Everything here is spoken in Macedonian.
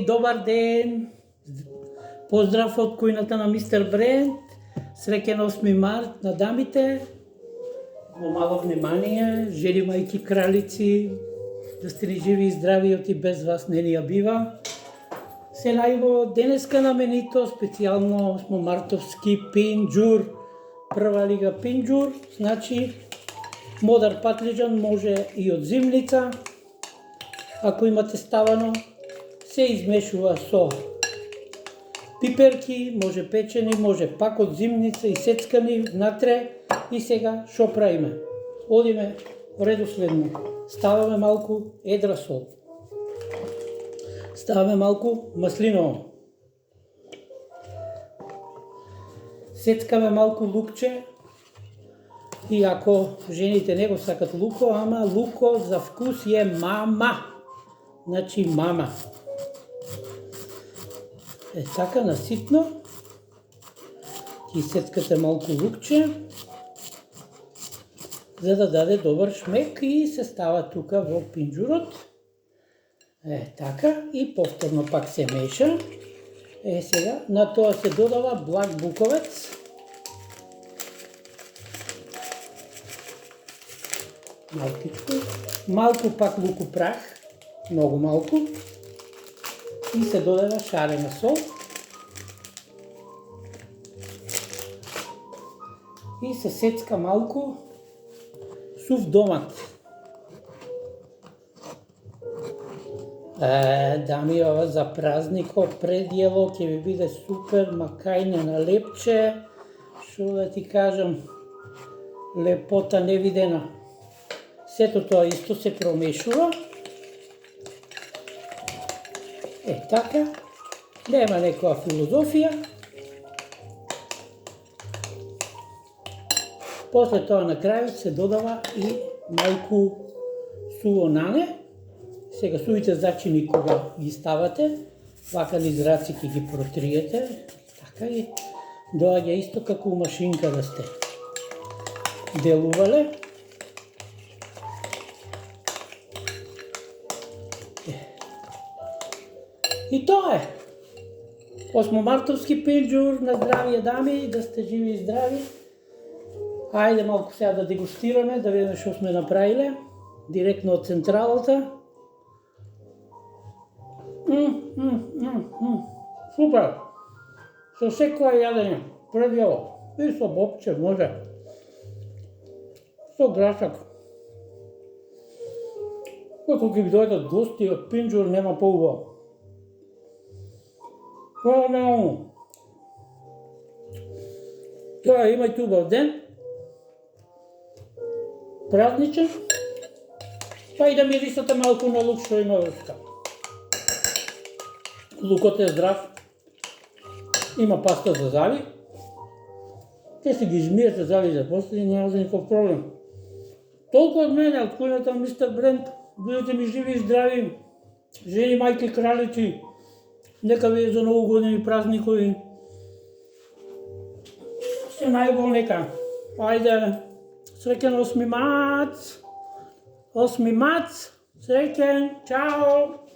Добар ден! Поздрав од кујната на Мистер Бренд. Среќен 8 март на дамите. Во мало внимание, жени, мајки, кралици, да сте ни живи и здрави, оти без вас не ни ја бива. Се најво денеска на менито, специјално 8 мартовски пинџур, прва лига пинџур, значи модар патлиџан може и од зимница, ако имате ставано, се измешува со пиперки, може печени, може пак од зимница и сецкани внатре. И сега шо правиме? Одиме редоследно. Ставаме малку едра сол. Ставаме малку маслиново. Сецкаме малку лукче. И ако жените не го сакат луко, ама луко за вкус е мама. Значи мама. Така наситно. Ти сецкате малку лукче, за да даде добар шмек и се става тука во пинџурот. Така, и повторно пак се меша. Сега, на тоа се додава благ буковец. Малкичко. Малку пак луку прах, многу малку. И се додава шарена сол. И се сецка малку сув домат. Дами, ова за празникот предјело ќе ви биде супер, макајне на лепче. Шо да ти кажам, лепота невидена. Сето тоа исто се промешува. Така, нема некоја филозофија. После тоа на крајот се додава и малку суво нане. Сега сувите зачини кога ги ставате, вака низ раци ќе ги протриете, така и доаѓа исто како у машинка да сте делувале. И тоа е. 8 мартовски пинџур, на здравие дами, да сте живи и здрави. Ајде малку сега да дегустираме, да видиме што сме направиле, директно од централата. Супер! Со секоја јадење, предјело, и со бобче може, со грашак. Како ќе ви дојдат гости од пинџур, нема поубаво. Тоа имајте убав ден, празничен, па и да мирисате малку на лук што има врска. Лукот е здрав, има паста за зави, ќе си ги измиете зави за после и нема за никаков проблем. Толку од мене, од кујната Мистер Бренд, бидете ми живи и здрави, жени, мајки, кралици, нека ви е за новогодини празникови. Се најбол нека. Ајде, среќен 8 март! 8 март! Среќен! Чао!